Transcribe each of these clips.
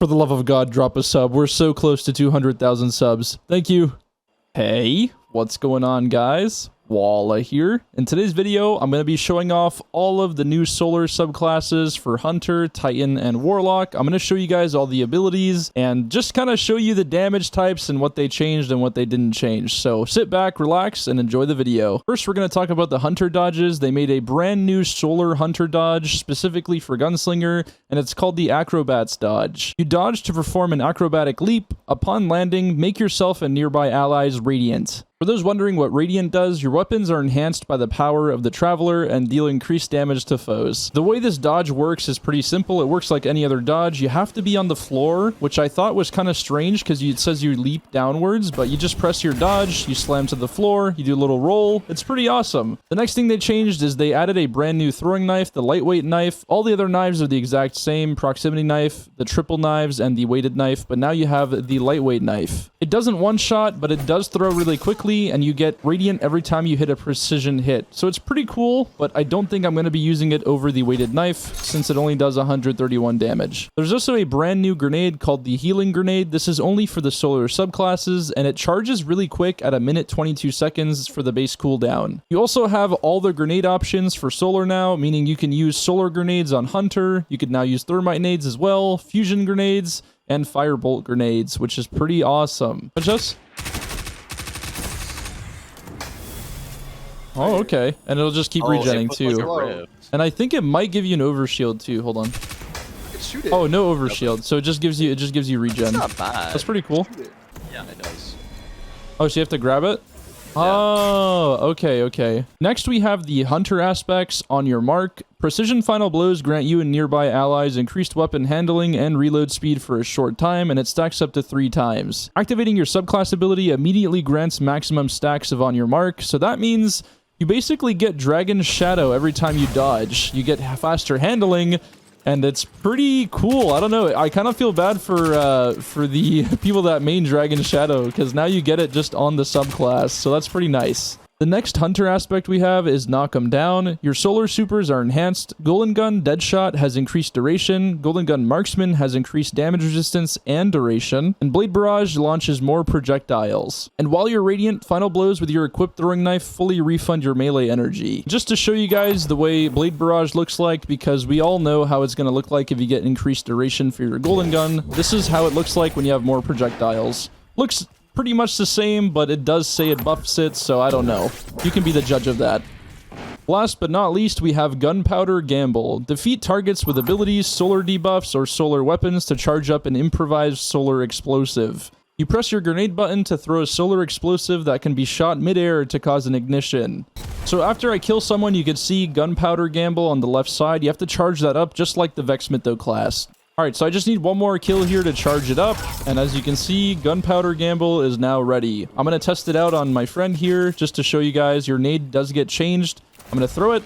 For the love of God, drop a sub. We're so close to 200,000 subs. Thank you. Hey, what's going on, guys? WALLAH here. In today's video, I'm going to be showing off all of the new solar subclasses for Hunter, Titan, and Warlock. I'm going to show you guys all the abilities and just kind of show you the damage types and what they changed and what they didn't change. So sit back, relax, and enjoy the video. First, we're going to talk about the Hunter dodges. They made a brand new solar Hunter dodge specifically for Gunslinger, and it's called the Acrobat's dodge. You dodge to perform an acrobatic leap. Upon landing, make yourself and nearby allies radiant. For those wondering what Radiant does, your weapons are enhanced by the power of the Traveler and deal increased damage to foes. The way this dodge works is pretty simple. It works like any other dodge. You have to be on the floor, which I thought was kind of strange because it says you leap downwards, but you just press your dodge, you slam to the floor, you do a little roll. It's pretty awesome. The next thing they changed is they added a brand new throwing knife, the lightweight knife. All the other knives are the exact same: proximity knife, the triple knives, and the weighted knife, but now you have the lightweight knife. It doesn't one-shot, but it does throw really quickly, and you get radiant every time you hit a precision hit. So it's pretty cool, but I don't think I'm going to be using it over the weighted knife since it only does 131 damage. There's also a brand new grenade called the healing grenade. This is only for the solar subclasses, and it charges really quick at 1 minute 22 seconds for the base cooldown. You also have all the grenade options for solar now, meaning you can use solar grenades on Hunter. You can now use thermite nades as well, fusion grenades, and firebolt grenades, which is pretty awesome. Oh, okay. And it'll just keep regenning too. And I think it might give you an overshield too. Hold on. Shoot it. Oh, no overshield. So it just gives you regen. It's not bad. That's pretty cool. Yeah, it does. Oh, so you have to grab it? Yeah. Oh, okay. Next, we have the Hunter aspects. On your mark, precision final blows grant you and nearby allies increased weapon handling and reload speed for a short time, and it stacks up to 3 times. Activating your subclass ability immediately grants maximum stacks of on your mark, so that means you basically get Dragon Shadow every time you dodge. You get faster handling, and it's pretty cool. I don't know. I kind of feel bad for the people that main Dragon Shadow, because now you get it just on the subclass, so that's pretty nice. The next Hunter aspect we have is Knock 'em Down. Your solar supers are enhanced. Golden Gun Deadshot has increased duration. Golden Gun Marksman has increased damage resistance and duration. And Blade Barrage launches more projectiles. And while you're radiant, final blows with your equipped throwing knife fully refund your melee energy. Just to show you guys the way Blade Barrage looks like, because we all know how it's going to look like if you get increased duration for your Golden Gun. This is how it looks like when you have more projectiles. Looks pretty much the same, but it does say it buffs it, so I don't know. You can be the judge of that. Last but not least, we have Gunpowder Gamble. Defeat targets with abilities, solar debuffs, or solar weapons to charge up an improvised solar explosive. You press your grenade button to throw a solar explosive that can be shot midair to cause an ignition. So after I kill someone, you can see Gunpowder Gamble on the left side. You have to charge that up just like the Vexmitho class. Alright, so I just need one more kill here to charge it up, and as you can see, Gunpowder Gamble is now ready. I'm going to test it out on my friend here, just to show you guys. Your nade does get changed. I'm going to throw it,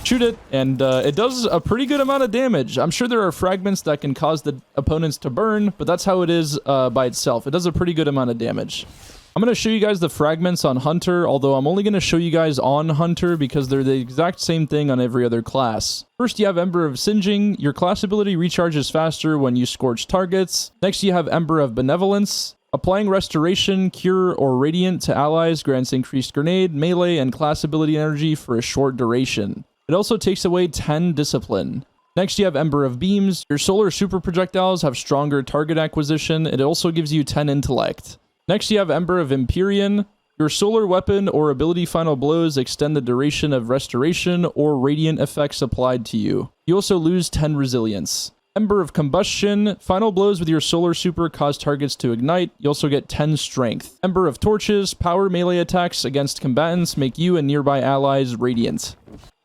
shoot it, and it does a pretty good amount of damage. I'm sure there are fragments that can cause the opponents to burn, but that's how it is by itself. It does a pretty good amount of damage. I'm going to show you guys the fragments on Hunter, although I'm only going to show you guys on Hunter because they're the exact same thing on every other class. First, you have Ember of Singeing. Your class ability recharges faster when you scorch targets. Next, you have Ember of Benevolence. Applying Restoration, Cure, or Radiant to allies grants increased grenade, melee, and class ability energy for a short duration. It also takes away 10 Discipline. Next, you have Ember of Beams. Your solar super projectiles have stronger target acquisition. It also gives you 10 Intellect. Next, you have Ember of Empyrean. Your solar weapon or ability final blows extend the duration of restoration or radiant effects applied to you. You also lose 10 resilience. Ember of Combustion. Final blows with your solar super cause targets to ignite. You also get 10 strength. Ember of Torches. Power melee attacks against combatants make you and nearby allies radiant.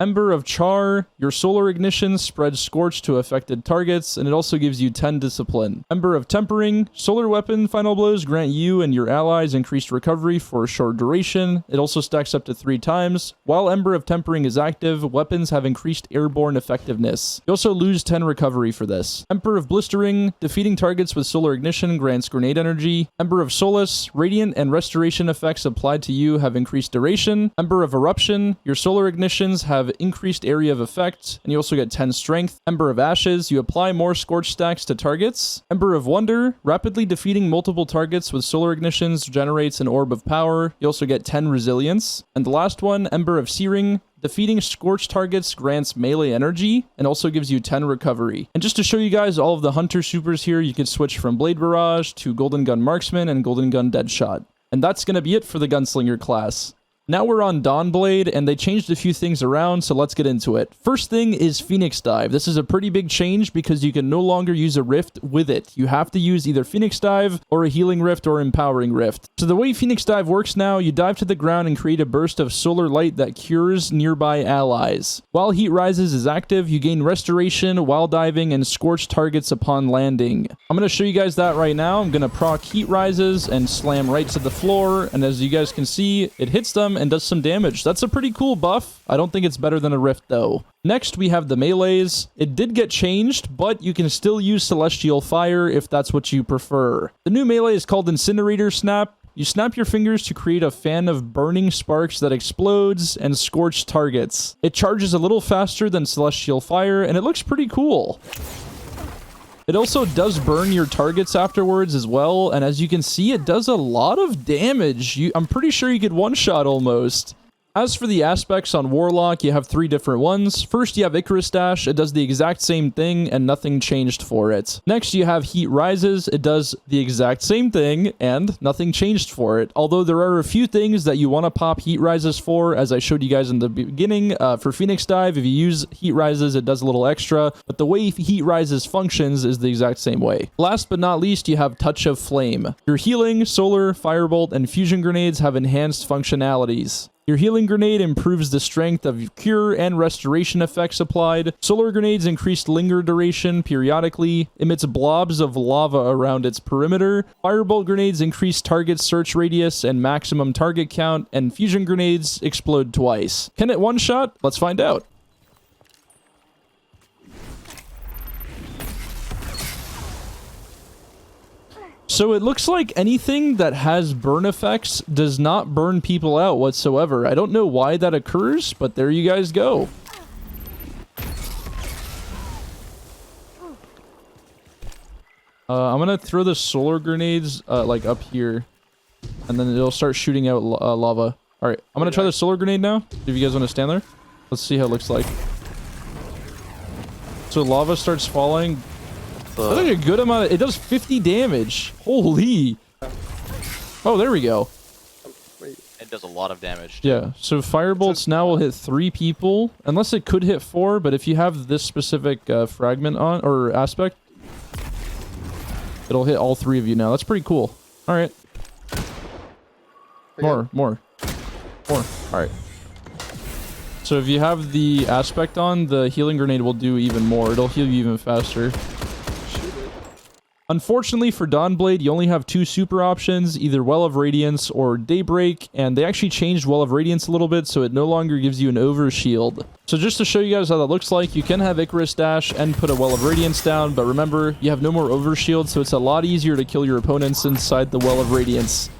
Ember of Char. Your solar ignition spreads scorch to affected targets, and it also gives you 10 discipline. Ember of Tempering. Solar weapon final blows grant you and your allies increased recovery for a short duration. It also stacks up to 3 times. While Ember of Tempering is active, weapons have increased airborne effectiveness. You also lose 10 recovery for this. Ember of Blistering. Defeating targets with solar ignition grants grenade energy. Ember of Solace. Radiant and restoration effects applied to you have increased duration. Ember of Eruption. Your solar ignitions have have increased area of effect, and you also get 10 strength. Ember of Ashes, you apply more scorch stacks to targets. Ember of Wonder, rapidly defeating multiple targets with solar ignitions generates an orb of power. You also get 10 resilience. And the last one, Ember of Searing, defeating scorched targets grants melee energy and also gives you 10 recovery. And just to show you guys all of the hunter supers here, you can switch from Blade Barrage to Golden Gun Marksman and Golden Gun Deadshot. And that's going to be it for the Gunslinger class. Now we're on Dawnblade, and they changed a few things around, so let's get into it. First thing is Phoenix Dive. This is a pretty big change because you can no longer use a rift with it. You have to use either Phoenix Dive or a Healing Rift or Empowering Rift. So the way Phoenix Dive works now, you dive to the ground and create a burst of solar light that cures nearby allies. While Heat Rises is active, you gain Restoration while diving and scorch targets upon landing. I'm going to show you guys that right now. I'm going to proc Heat Rises and slam right to the floor, and as you guys can see, it hits them and does some damage. That's a pretty cool buff. I don't think it's better than a rift though. Next, we have the melees. It did get changed, but you can still use Celestial Fire if that's what you prefer. The new melee is called Incinerator Snap. You snap your fingers to create a fan of burning sparks that explodes and scorch targets. It charges a little faster than Celestial Fire, and it looks pretty cool. It also does burn your targets afterwards as well, and as you can see, it does a lot of damage. I'm pretty sure you could one-shot almost. As for the aspects on Warlock, you have 3 different ones. First, you have Icarus Dash. It does the exact same thing, and nothing changed for it. Next, you have Heat Rises. It does the exact same thing, and nothing changed for it. Although there are a few things that you want to pop Heat Rises for, as I showed you guys in the beginning. For Phoenix Dive, if you use Heat Rises, it does a little extra, but the way Heat Rises functions is the exact same way. Last but not least, you have Touch of Flame. Your healing, solar, firebolt, and fusion grenades have enhanced functionalities. Your healing grenade improves the strength of cure and restoration effects applied. Solar grenades increase linger duration periodically, emits blobs of lava around its perimeter. Firebolt grenades increase target search radius and maximum target count, and fusion grenades explode twice. Can it one-shot? Let's find out. So it looks like anything that has burn effects does not burn people out whatsoever. I don't know why that occurs, but there you guys go. I'm gonna throw the solar grenades like up here, and then it'll start shooting out lava. All right, I'm gonna try the solar grenade now. If you guys want to stand there, let's see how it looks like. So lava starts falling. That's like a good amount of, it does 50 damage. Holy. Oh, there we go. It does a lot of damage. Yeah, so firebolts now will hit 3 people, unless it could hit 4, but if you have this specific fragment on, or aspect, it'll hit all 3 of you now. That's pretty cool. All right. More. All right. So if you have the aspect on, the healing grenade will do even more. It'll heal you even faster. Unfortunately for Dawnblade, you only have 2 super options, either Well of Radiance or Daybreak, and they actually changed Well of Radiance a little bit, so it no longer gives you an overshield. So just to show you guys how that looks like, you can have Icarus Dash and put a Well of Radiance down, but remember, you have no more overshield, so it's a lot easier to kill your opponents inside the Well of Radiance.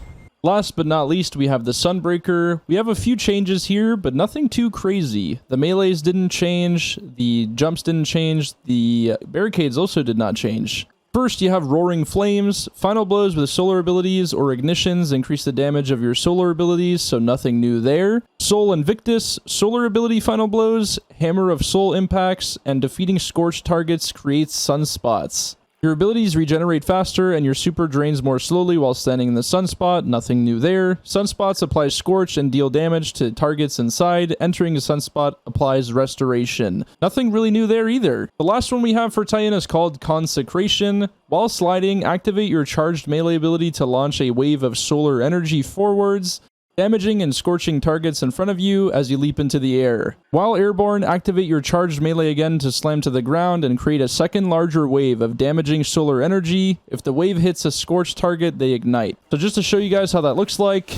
Last but not least, we have the Sunbreaker. We have a few changes here, but nothing too crazy. The melees didn't change, the jumps didn't change, the barricades also did not change. First, you have Roaring Flames. Final blows with solar abilities or ignitions increase the damage of your solar abilities, so nothing new there. Soul Invictus. Solar ability final blows, Hammer of Soul impacts, and defeating scorched targets creates sunspots. Your abilities regenerate faster, and your super drains more slowly while standing in the sunspot. Nothing new there. Sunspots apply Scorch and deal damage to targets inside. Entering a sunspot applies Restoration. Nothing really new there either. The last one we have for Titan is called Consecration. While sliding, activate your charged melee ability to launch a wave of solar energy forwards, damaging and scorching targets in front of you as you leap into the air. While airborne, activate your charged melee again to slam to the ground and create a second larger wave of damaging solar energy. If the wave hits a scorched target, they ignite. So just to show you guys how that looks like,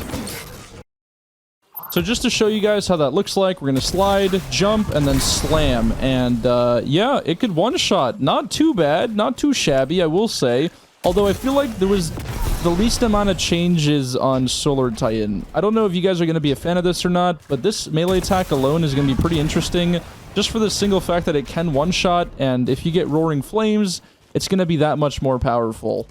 we're going to slide, jump, and then slam. And yeah, it could one-shot. Not too bad, not too shabby, I will say. Although I feel like there was the least amount of changes on Solar Titan. I don't know if you guys are going to be a fan of this or not, but this melee attack alone is going to be pretty interesting, just for the single fact that it can one-shot, and if you get Roaring Flames, it's going to be that much more powerful.